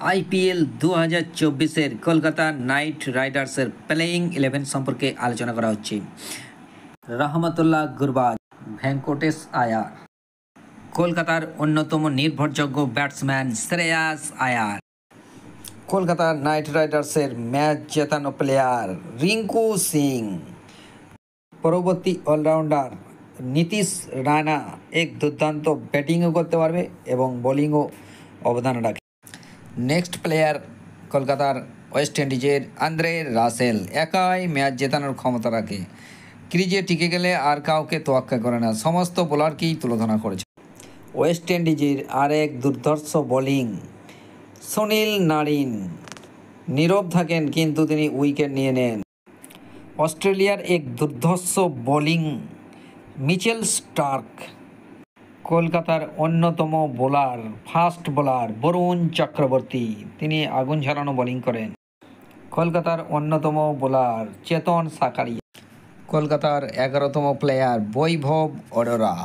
IPL 2024-এর Kolkata night রাইডার্সের playing 11 সম্পর্কে আলোচনা করা হচ্ছে। রহমতুল্লাহ গুরবাজ, ভেঙ্কটেশ আয়ার, কলকাতার অন্যতম নির্ভরযোগ্য ব্যাটসম্যান শ্রেয়াস আয়ার, কলকাতার নাইট রাইডার্সের ম্যাচ জেতানো প্লেয়ার রিঙ্কু সিং, পরবর্তী অলরাউন্ডার নীতিশ রানা এক দুর্দান্ত ব্যাটিংও করতে পারবে এবং বোলিংও অবদান রাখে। নেক্সট প্লেয়ার কলকাতার ওয়েস্ট ইন্ডিজের আন্দ্রে রাসেল, একাই ম্যাচ জেতানোর ক্ষমতা রাখে, ক্রিজে টিকে গেলে আর কাউকে তোয়াক্কা করে না, সমস্ত বোলারকেই তুলোধনা করেছে। ওয়েস্ট ইন্ডিজের আরেক দুর্ধর্ষ বোলিং সুনীল নারিন, নীরব থাকেন কিন্তু তিনি উইকেট নিয়ে নেন। অস্ট্রেলিয়ার এক দুর্ধর্ষ বোলিং মিচেল স্টার্ক, কলকাতার অন্যতম bowler fast bowler Varun Chakravarthy, তিনি আগুন ঝরানো বোলিং করেন। কলকাতার অন্যতম বোলার চেতন সাকারিয়া, কলকাতার 11তম প্লেয়ার বৈভব অরোরা।